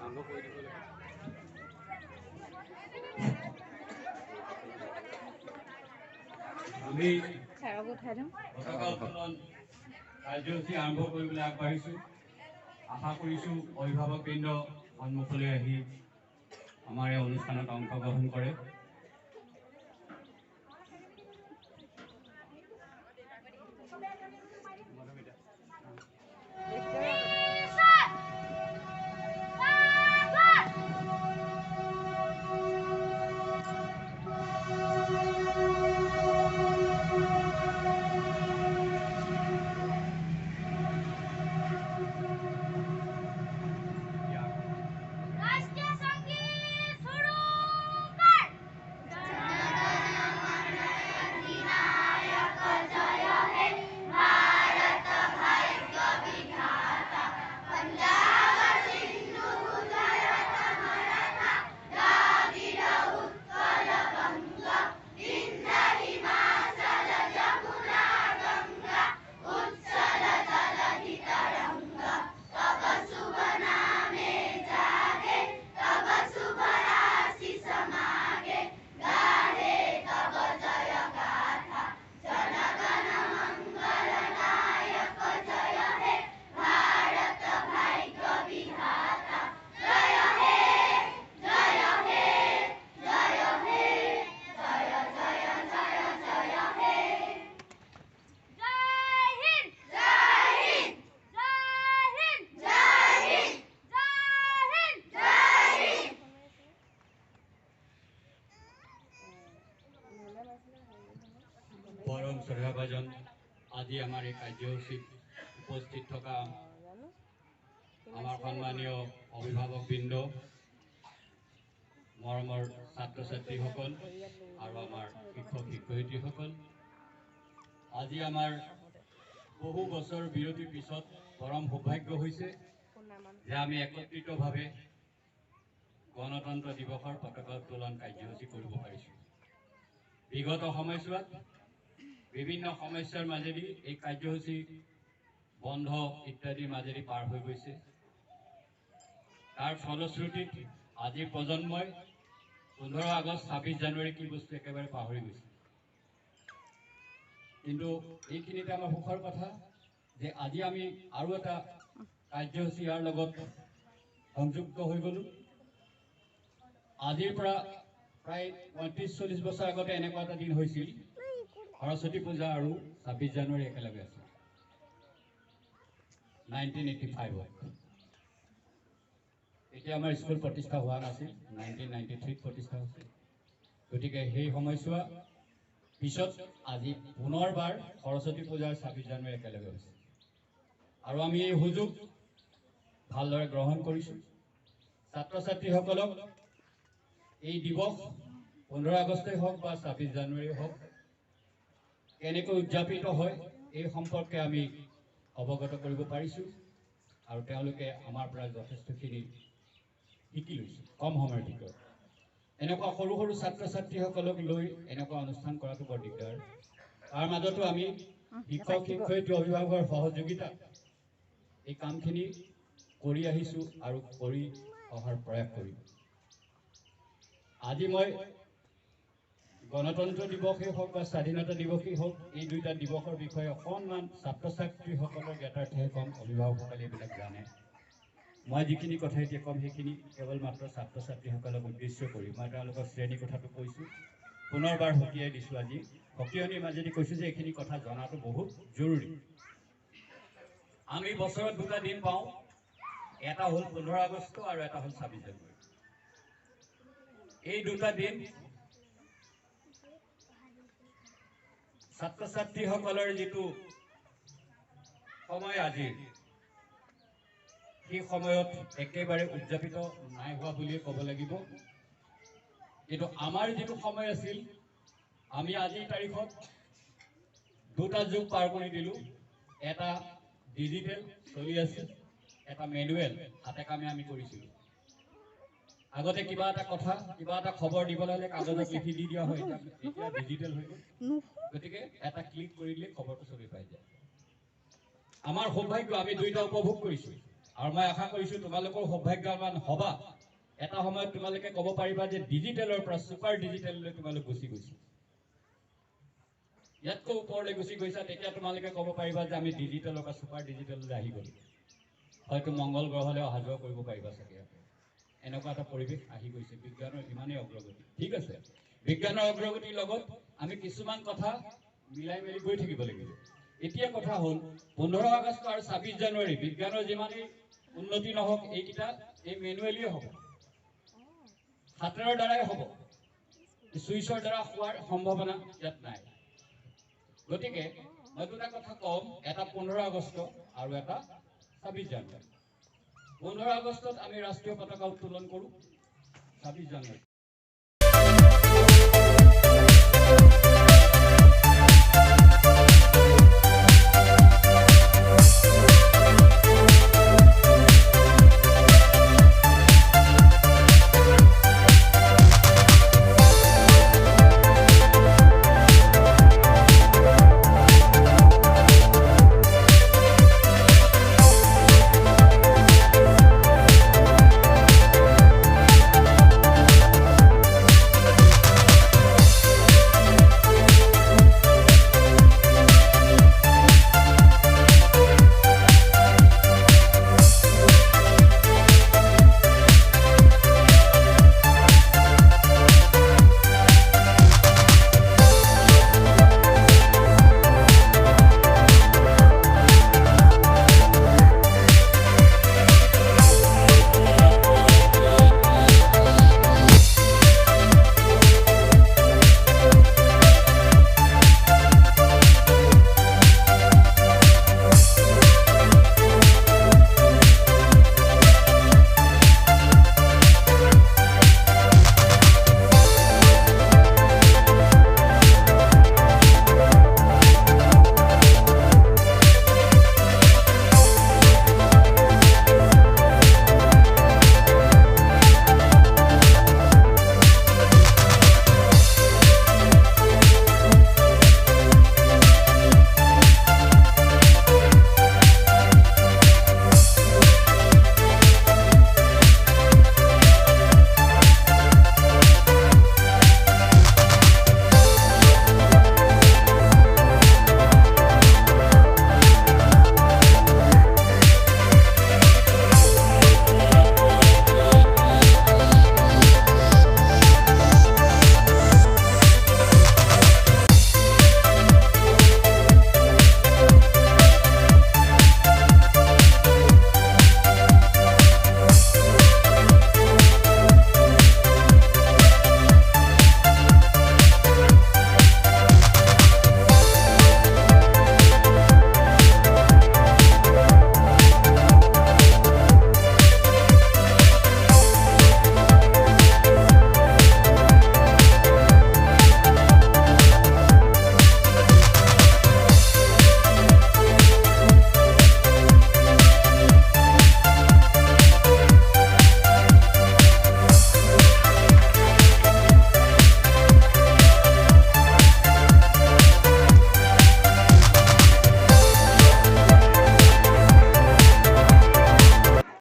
আমি পতাকা উত্তোলন কাৰ্যসূচী আৰম্ভ কৰিবলৈ আগবাঢ়িছোঁ। আশা কৰিছোঁ অভিভাৱকবৃন্দ সন্মুখলৈ আহি আমাৰ এই অনুষ্ঠানত অংশগ্ৰহণ কৰে। পৰম শ্ৰদ্ধাভাজন আজি আমাৰ এই কাৰ্যসূচীত উপস্থিত থকা আমাৰ সন্মানীয় অভিভাৱকবৃন্দ, মৰমৰ ছাত্ৰ ছাত্ৰীসকল আৰু আমাৰ শিক্ষক শিক্ষয়িত্ৰীসকল, আজি আমাৰ বহু বছৰ বিৰতিৰ পিছত পৰম সৌভাগ্য হৈছে যে আমি একত্ৰিতভাৱে গণতন্ত্ৰ দিৱসৰ পতাকা উত্তোলন কাৰ্যসূচী কৰিব পাৰিছোঁ। বিগত সময়ছোৱাত বিভিন্ন সমস্যাৰ মাজেদি এই কাৰ্যসূচী বন্ধ ইত্যাদিৰ মাজেদি পাৰ হৈ গৈছে। তাৰ ফলশ্ৰুতিত আজিৰ প্ৰজন্মই 15 আগষ্ট 26 জানুৱাৰী কি বস্তু একেবাৰে পাহৰি গৈছে। কিন্তু এইখিনিতে আমাৰ সুখৰ কথা যে আজি আমি আৰু এটা কাৰ্যসূচী ইয়াৰ লগত সংযুক্ত হৈ গ'লোঁ। আজিৰ পৰা প্ৰায় 35-40 বছৰ আগতে এনেকুৱা এটা দিন হৈছিল, সৰস্বতী পূজা আৰু 26 জানুৱাৰী একেলগে আছিল 1985-ত। এতিয়া আমাৰ স্কুল প্ৰতিষ্ঠা হোৱা নাছিল, 1993-ত প্ৰতিষ্ঠা হৈছিল। গতিকে সেই সময়ছোৱা পিছত আজি পুনৰবাৰ সৰস্বতী পূজাৰ 26 জানুৱাৰী একেলগে হৈছে আৰু আমি এই সুযোগ ভালদৰে গ্ৰহণ কৰিছোঁ। ছাত্ৰ ছাত্ৰীসকলক এই দিৱস 15 আগষ্টেই হওক বা 26 জানুৱাৰী হওক কেনেকৈ উদযাপিত হয় এই সম্পৰ্কে আমি অৱগত কৰিব পাৰিছোঁ আৰু তেওঁলোকে আমাৰ পৰা যথেষ্টখিনি শিকি লৈছে কম সময়ৰ ভিতৰত। এনেকুৱা সৰু সৰু ছাত্ৰ ছাত্ৰীসকলক লৈ এনেকুৱা অনুষ্ঠান কৰাটো বৰ দিগদাৰ। তাৰ মাজতো আমি শিক্ষক শিক্ষয়িত্ৰী অভিভাৱকৰ সহযোগিতা এই কামখিনি কৰি আহিছোঁ আৰু কৰি অহাৰ প্ৰয়াস কৰিম। আজি মই গণতন্ত্ৰ দিৱসেই হওক বা স্বাধীনতা দিৱসেই হওক এই দুইটা দিৱসৰ বিষয়ে অকণমান ছাত্ৰ ছাত্ৰীসকলৰ জ্ঞাতাৰ্থেহে ক'ম, অভিভাৱকসকলে এইবিলাক জানে। মই যিখিনি কথা এতিয়া ক'ম সেইখিনি কেৱল মাত্ৰ ছাত্ৰ ছাত্ৰীসকলক উদ্দেশ্য কৰি মই তেওঁলোকৰ শ্ৰেণী কথাটো কৈছোঁ, পুনৰবাৰ সকীয়াই দিছোঁ। আজি সকীয়নিৰ মাজেদি কৈছোঁ যে এইখিনি কথা জনাটো বহুত জৰুৰী। আমি বছৰত দুটা দিন পাওঁ, এটা হ'ল 15 আগষ্ট আৰু এটা হ'ল 26 জানুৱাৰী। এই দুটা দিন ছাত্ৰ ছাত্ৰীসকলৰ যিটো সময় আজিৰ, সেই সময়ত একেবাৰে উদযাপিত নাই হোৱা বুলিয়ে ক'ব লাগিব। কিন্তু আমাৰ যিটো সময় আছিল, আমি আজিৰ তাৰিখত দুটা যুগ পাৰ কৰি দিলোঁ। এটা ডিজিটেল চলি আছিল, এটা মেনুৱেল হাতে কামে আমি কৰিছিলোঁ। আগতে কিবা এটা কথা কিবা এটা খবৰ দিবলৈ হ'লে কাগজত লিখি দি দিয়া হয়, এতিয়া ডিজিটেল হৈ গ'ল। গতিকে এটা ক্লিক কৰি দিলে খবৰটো চলি পাই যায়। আমাৰ সৌভাগ্য, আমি দুইটা উপভোগ কৰিছোঁ। আৰু মই আশা কৰিছোঁ তোমালোকৰ সৌভাগ্যৱান হবা এটা সময়ত তোমালোকে ক'ব পাৰিবা যে ডিজিটেলৰ পৰা ছুপাৰ ডিজিটেললৈ তোমালোক গুচি গৈছে ইয়াতকৈ ওপৰলৈ গুচি গৈছা তেতিয়া তোমালোকে ক'ব পাৰিবা যে আমি ডিজিটেলৰ পৰা ছুপাৰ ডিজিটেললৈ আহি গ'লো হয়তো মংগল গ্ৰহলৈ অহা যোৱা কৰিব পাৰিবা চাগে এনেকুৱা এটা পৰিৱেশ আহি গৈছে বিজ্ঞানৰ ইমানেই অগ্ৰগতি ঠিক আছে বিজ্ঞানৰ অগ্ৰগতিৰ লগত আমি কিছুমান কথা মিলাই মেলি গৈ থাকিব লাগিব এতিয়া কথা হ'ল 15 আগষ্ট আৰু 26 জানুৱাৰী বিজ্ঞানৰ যিমানেই উন্নতি নহওক এইকেইটা এই মেনুৱেলিয়ে হ'ব হাতেৰ দ্বাৰাই হ'ব ছুইচৰ দ্বাৰা হোৱাৰ সম্ভাৱনা ইয়াত নাই গতিকে মই দুটা কথা কম এটা 15 আগষ্ট আৰু এটা 26 জানুৱাৰী 15 আগষ্টত আমি ৰাষ্ট্ৰীয় পতাকা উত্তোলন কৰোঁ 26 জানুৱাৰী